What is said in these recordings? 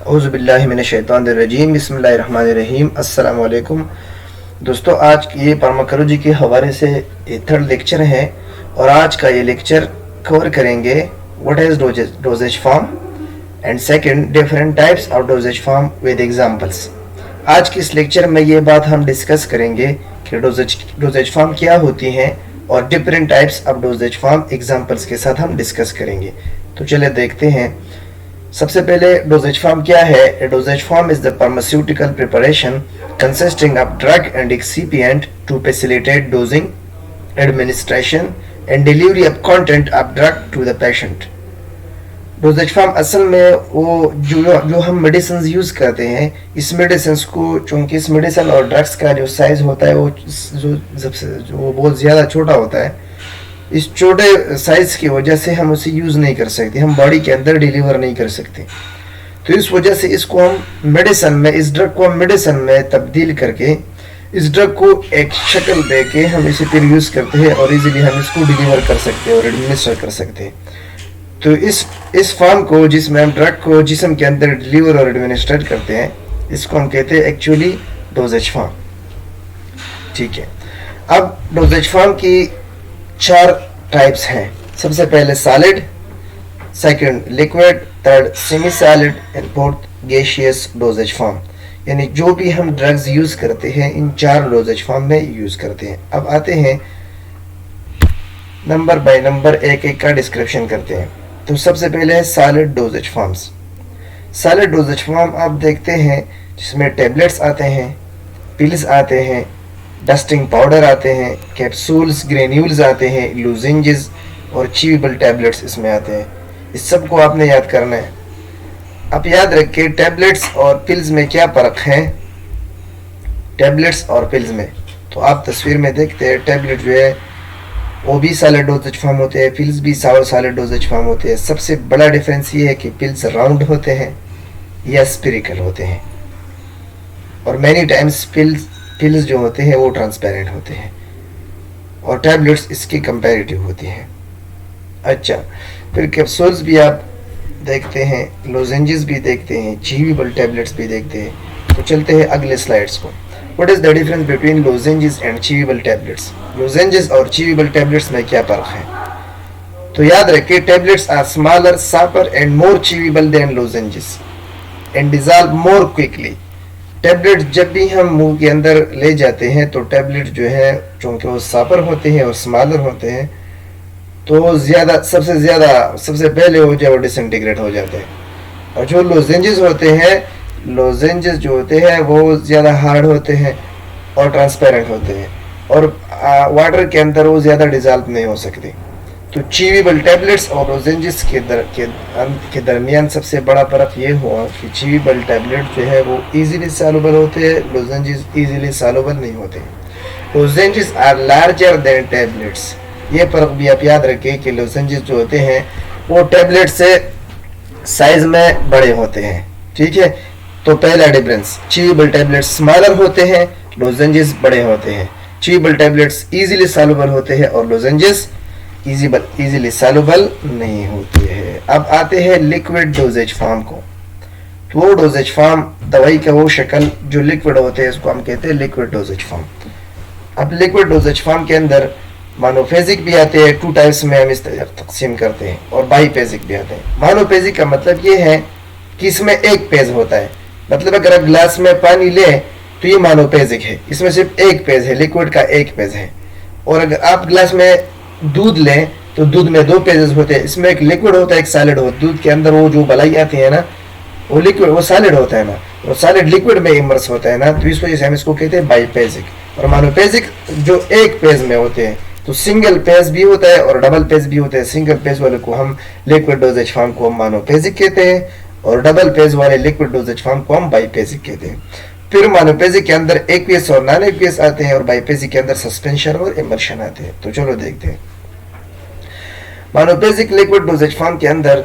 औज़ुबिल्लाहि मिनश्शैतानिर्रजीम बिस्मिल्लाहिर्रहमानिर्रहीम। अस्सलाम वालेकुम दोस्तों, आज ये फार्माकोलॉजी के हवाले से ये थर्ड लेक्चर है और आज का ये लेक्चर कवर करेंगे what is doses form and second different types of doses form with examples. आज के इस लेक्चर में ये बात हम डिस्कस करेंगे कि डोजेज फॉर्म क्या होती हैं और different types of doses form examples के साथ हम डिस्कस करेंगे। तो चलिए देखते हैं। सबसे पहले डोजेज फॉर्म क्या है। Dosage form is the pharmaceutical preparation consisting of drug and excipient to facilitate dosing, administration and delivery of content of drug to the patient. Dosage form असल में वो जो हम मेडिसिन यूज करते हैं, इस मेडिसिन को, चूंकि इस मेडिसिन और ड्रग्स का जो साइज होता है वो जो बहुत ज़्यादा छोटा होता है, इस छोटे साइज की वजह से हम उसे यूज़ नहीं कर सकते, हम बॉडी के अंदर डिलीवर नहीं कर सकते। तो इस वजह से इसको हम मेडिसिन में, इस ड्रग को हम मेडिसिन में तब्दील करके इस ड्रग को एक शक्ल दे के हम इसे फिर यूज़ करते हैं और इजीली हम इसको डिलीवर कर सकते हैं और एडमिनिस्टर कर सकते हैं। तो इस फॉर्म को, जिसमें हम ड्रग को जिस्म के अंदर डिलीवर और एडमिनिस्टर करते हैं, इसको हम कहते हैं एक्चुअली डोजेज फॉर्म। ठीक है, अब डोजेज फॉर्म की 4 टाइप्स हैं। सबसे पहले solid, second liquid, third semi solid and fourth gaseous doses form. यानी जो भी हम ड्रग्स यूज करते हैं इन 4 डोजेज फॉर्म में यूज करते हैं। अब आते हैं नंबर बाय नंबर, एक एक का डिस्क्रिप्शन करते हैं। तो सबसे पहले है solid dosage forms. Solid dosage form आप देखते हैं जिसमें टेबलेट्स आते हैं, पिल्स आते हैं, डस्टिंग पाउडर आते हैं, कैप्सूल्स, ग्रेन्यूल्स आते हैं, लूजेंजेस और च्यूएबल टैबलेट्स इसमें आते हैं। इस सब को आपने याद करना है। आप याद रखिए टैबलेट्स और पिल्स में क्या फ़र्क है। टैबलेट्स और पिल्स में तो आप तस्वीर में देखते हैं, टैबलेट जो है वो भी सॉलिड डोजेज फॉर्म होते हैं, पिल्स भी सॉलिड डोजेज फॉर्म होते हैं। सबसे बड़ा डिफरेंस ये है कि पिल्स राउंड होते हैं या स्फेरिकल होते हैं और मैनी टाइम्स पिल्स जो होते हैं वो ट्रांसपेरेंट होते हैं और टैबलेट्स इसकी कंपैरेटिव होती हैं। अच्छा, फिर कैप्सूल्स भी आप देखते हैं, लोजेंजेस भी देखते हैं, च्यूएबल टैबलेट्स भी देखते हैं। तो चलते हैं अगले स्लाइड्स को। What is the difference between lozenges and chewable tablets. Lozenges और च्यूएबल टैबलेट्स में क्या फर्क है? तो याद रखिए tablets are smaller, sharper and more chewable than lozenges and dissolve more quickly. Tablet जब भी हम मुंह के अंदर ले जाते हैं तो टैबलेट जो है चूँकि वो शार्पर होते हैं और स्मॉलर होते हैं, तो सबसे पहले वो जो डिसइंटीग्रेट हो जाते हैं। और जो लोजेंजेस होते हैं, लोजेंजेस जो होते हैं वो ज़्यादा हार्ड होते हैं और ट्रांसपेरेंट होते हैं और वाटर के अंदर वो ज़्यादा डिसॉल्व नहीं हो सकते। तो च्यूएबल टैबलेट्स और लोजेंजेस के दरमियान सबसे बड़ा फ़र्क ये हुआ कि च्यूएबल टैबलेट जो है वो इजीली सॉल्युबल होते हैं, लोजेंजेस इजीली सॉल्युबल नहीं होते। Lozenges are larger than tablets. ये फ़र्क भी आप याद रखें कि लोजेंजेस जो होते हैं वो टैबलेट से साइज में बड़े होते हैं। ठीक है, तो पहला डिफरेंस, च्यूएबल टैबलेट्स स्मॉलर होते हैं, लोजेंजेस बड़े होते हैं। च्यूएबल टैबलेट्स इजीली सॉल्युबल होते हैं और लोजेंजेस इजीली सॉल्युबल नहीं होती है। अब आते हैं लिक्विड डोजेज फॉर्म को। तो वो डोजेज फॉर्म, दवाई का वो शक्ल जो लिक्विड होते हैं, इसको हम कहते हैं लिक्विड डोजेज फॉर्म। अब लिक्विड डोजेज फॉर्म के अंदर मोनोफेजिक भी आते हैं, 2 टाइप्स में हम इस तकसीम करते हैं, और बाईफेजिक भी आते हैं। मोनोफेजिक का मतलब ये है कि इसमें एक पेज होता है, मतलब अगर आप ग्लास में पानी लें तो ये मोनोफेजिक है, इसमें सिर्फ एक पेज है, लिक्विड का एक पेज है। और अगर आप ग्लास में दूध लें तो दूध में 2 पेजेस होते हैं, इसमें एक लिक्विड होता है, एक सॉलिड होता है। दूध के अंदर वो जो मलाई आती है ना, वो लिक्विड, वो सॉलिड होता है ना, वो सॉलिड लिक्विड में इमर्स होता है ना, तो इस वजह से हम इसको कहते हैं बाईफेजिक। और मोनोफेजिक जो एक पेज में होते हैं, तो सिंगल पेज भी होता है और डबल पेज भी होता है। सिंगल पेज वाले को हम लिक्विड डोजेज फॉर्म को हम मोनोफेजिक कहते हैं और डबल पेज वाले लिक्विड डोजेज फॉर्म को हम बाईफेजिक कहते हैं। फिर मोनोफेजिक के अंदर एक्वियस और नॉन एक्वियस आते हैं और बाईफेजिक के अंदर सस्पेंशन और इमर्शन आते हैं। तो चलो देखते हैं। मोनोफेजिक लिक्विड डोजेज फॉर्म के अंदर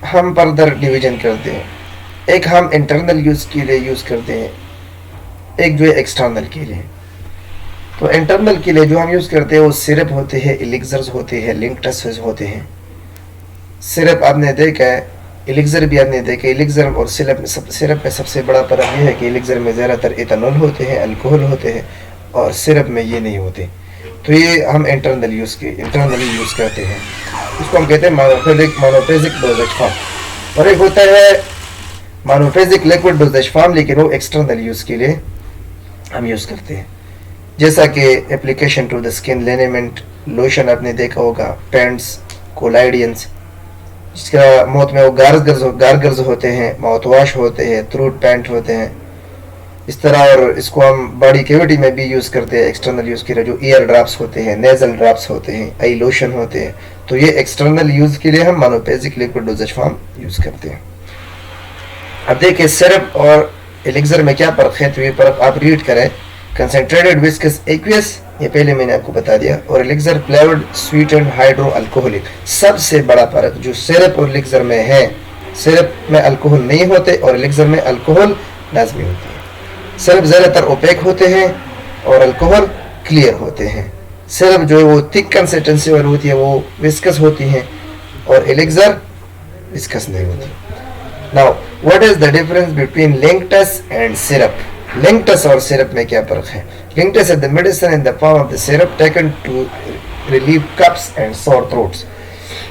हम फर्दर डिवीजन करते हैं। एक हम इंटरनल यूज के लिए यूज करते हैं, एक जो है एक्सटर्नल के लिए। तो इंटरनल के लिए जो हम यूज करते हैं वो सिरप होते हैं, एलिक्सर्स होते हैं, लिंक टेस्ट होते हैं। सिरप आपने देखा है एलिक्सर भी आपने देखे, एलिक्सर और सिरप में सबसे बड़ा फर्क ये है कि एलिक्सर में ज़्यादातर इथेनॉल होते हैं, अल्कोहल होते हैं, और सिरप में ये नहीं होते। तो ये हम इंटरनली यूज़ करते हैं। इसको हम कहते हैं मोनोफेजिक डोजेज फॉर्म। और एक होता है मोनोफेजिक लिक्विड डोजेज फॉर्म, लेकिन वो एक्सटर्नल यूज़ के लिए हम यूज़ करते हैं, जैसा कि application to the skin, liniment lotion आपने देखा होगा, पेंट्स, कोलाइडियंस, जिसका मौत में वो गार्गल्स होते हैं, माउथ वॉश होते हैं, थ्रोट पैंट होते हैं, इस तरह। और इसको हम बॉडी कैविटी में भी यूज़ करते हैं, एक्सटर्नल यूज़ के लिए, जो ईयर ड्रॉप्स होते हैं, नेजल ड्रॉप्स होते हैं, आई लोशन होते हैं। तो ये एक्सटर्नल यूज़ के लिए हम monophasic liquid doses form use करते हैं। अब देखिए सिरप और एलिक्सर में क्या फ़र्क है, तो ये फ़र्क आप रीड करें। कंसेंट्रेटेड विस्कस एक्वियस, ये पहले मैंने आपको बता दिया, और elixir flavoured sweet and hydro alcoholic. सबसे बड़ा फ़र्क जो सिरप और एलिक्सर में है, सिरप में अल्कोहल नहीं होते और एलिक्सर में अल्कोहल लाजमी होती है। सिरप ज़्यादातर ओपेक होते हैं और अल्कोहल क्लियर होते हैं। सिरप जो है वो थिक कंसिस्टेंसी वाली होती है, वो विस्कस होती हैं, और एलिक्सर विस्कस नहीं होती। Now what is the difference between linctus and syrup? Linctus और सिरप में क्या फर्क है? Linctus is the medicine in the form of the syrup taken to relieve cups and sore throats.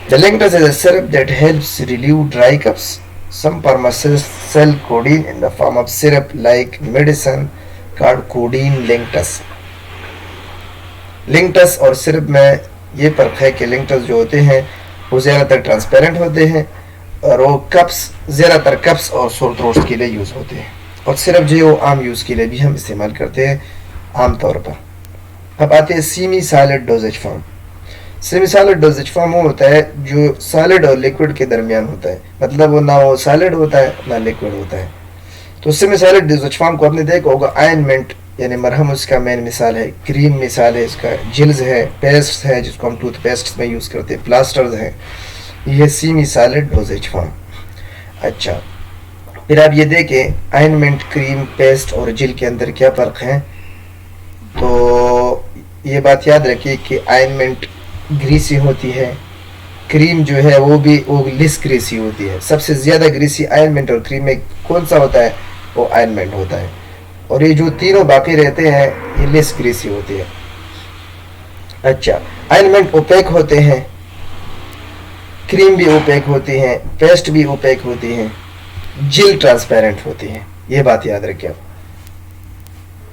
The Linctus is a syrup that helps relieve dry cups. Some pharmacists sell codeine in the form of syrup like medicine called codeine Linctus. Linctus और syrup में ये फर्क है कि Linctus जो होते हैं वो ज़्यादातर ट्रांसपेरेंट होते हैं, और वो ज़्यादातर कप्स और सोर थ्रोट्स के लिए यूज़ होते हैं, और सिरप जो है वो आम यूज़ के लिए भी हम इस्तेमाल करते हैं आम तौर पर। अब आते हैं semi solid dosage form. Semi solid dosage form वो होता है जो सॉलिड और लिक्विड के दरमियान होता है, मतलब वो ना वो सॉलिड होता है ना लिक्विड होता है। तो सेमी सॉलिड डोजेज फॉर्म को आपने देखा होगा, आयनमेंट यानी मरहम उसका मेन मिसाल है, क्रीम मिसाल है इसका, जिल्स है, पेस्ट है जिसको हम टूथपेस्ट में यूज़ करते हैं, प्लास्टर्स हैं, ये सेमी सॉलिड डोजेज फॉर्म। अच्छा, फिर आप ये देखें आयनमेंट, क्रीम, पेस्ट और जिल के अंदर क्या फ़र्क है। तो ये बात याद रखिए कि आयनमेंट ग्रीसी होती है, क्रीम जो है वो लिस ग्रीसी होती है। सबसे ज़्यादा ग्रीसी आयनमेंट और क्रीम में कौन सा होता है? वो आयनमेंट होता है, और ये जो तीनों बाकी रहते हैं ये लिस ग्रीसी होती है। अच्छा, आयनमेंट ओपेक होते हैं, क्रीम भी ओपेक होती हैं, पेस्ट भी ओपेक होती हैं, जिल ट्रांसपेरेंट होती है। ये बात याद रखिए आप।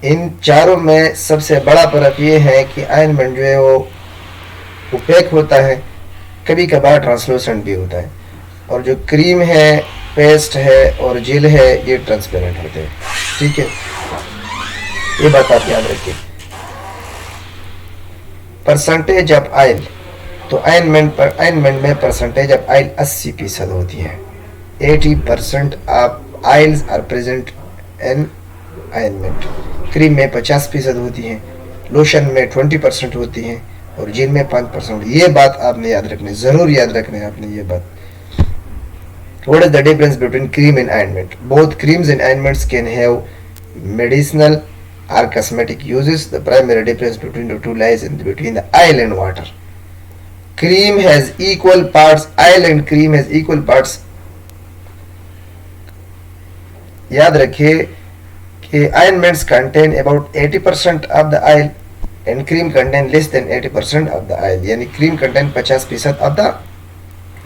इन चारों में सबसे बड़ा फर्क ये है कि आयनमेंट जो है वो ओपेक होता है, कभी कभार ट्रांसलूसेंट भी होता है, और जो क्रीम है, पेस्ट है और जेल है ये ट्रांसपेरेंट होते हैं। ठीक है, ये बात आप याद रखिए। परसेंटेज ऑफ आयल, तो आयनमेंट में परसेंटेज ऑफ आयल 80% होती है। 80% of oils are present in ointment. Cream में 50% होती हैं, लोशन में 20% होती हैं, और जेल में 5%। ये बात आपने याद रखनी, ज़रूर याद रखनी है आपने ये बात। What is the difference between cream and ointment? Both creams and ointments can have medicinal or cosmetic uses. The primary difference between the two lies in between the oil and water. Cream has equal parts, oil and cream has equal parts. याद रखिए कि ointments contain about 80% of the oil and cream contain less than 80% of the oil. यानी cream contain 50% of the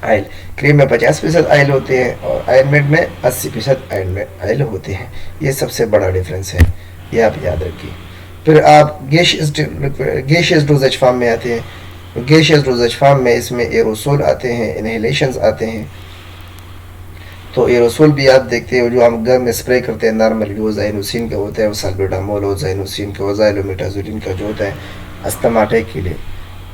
oil, cream में 50% oil होते हैं और आयनमेंट में 80% oil होते हैं। ये सबसे बड़ा डिफरेंस है, ये आप याद रखिए। फिर आप गैशियस डोजेज फॉर्म में आते हैं। गैशियस डोजेज फॉर्म में इसमें एरोसोल आते हैं, इनहेलेशंस आते हैं। तो एरोसोल भी आप देखते हो जो हम घर में स्प्रे करते हैं नॉर्मल, जो ज़ाइनोसिन का होता है, वो साल्बुटामोल और ज़ाइनोसिन का, वो ज़ाइलोमेटाजोलिन का जो होता है अस्थमा अटैक के लिए,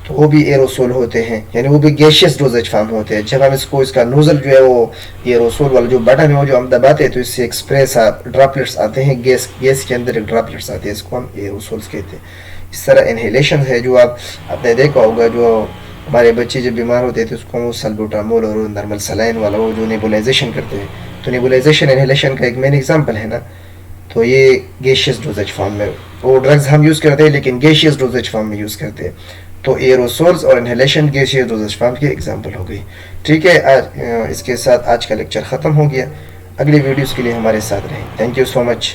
तो वो भी एरोसोल होते हैं, यानी वो भी गैशियस डोजेज फॉर्म होते हैं। जब हम इसका नोजल जो है वो एरोसोल वाला जो बटन है वो जो हम दबाते हैं तो इससे एक स्प्रे सा ड्रॉपलेट्स आते हैं, गैस के अंदर एक ड्रॉपलेट्स आते हैं, इसको हम एरोसोल्स कहते हैं। इस तरह इनहेलेशन है जो आपने देखा होगा, जो हमारे बच्चे जब बीमार होते हैं तो उसको हम सल्बुटामोल और नॉर्मल सलाइन वाला वो जो नेबुलाइजेशन करते हैं, तो नेबुलाइजेशन इनहेलेशन का एक मेन एग्जाम्पल है ना। तो ये गैशियस डोजेज फॉर्म में वो ड्रग्स हम यूज़ करते हैं, लेकिन गैशियस डोजेज फॉर्म में यूज़ करते हैं। तो एरोसोल्स और इनहेलेशन गैसियस डोजेज फॉर्म की एग्जांपल हो गई। ठीक है, इसके साथ आज का लेक्चर ख़त्म हो गया। अगली वीडियोस के लिए हमारे साथ रहें। Thank you so much.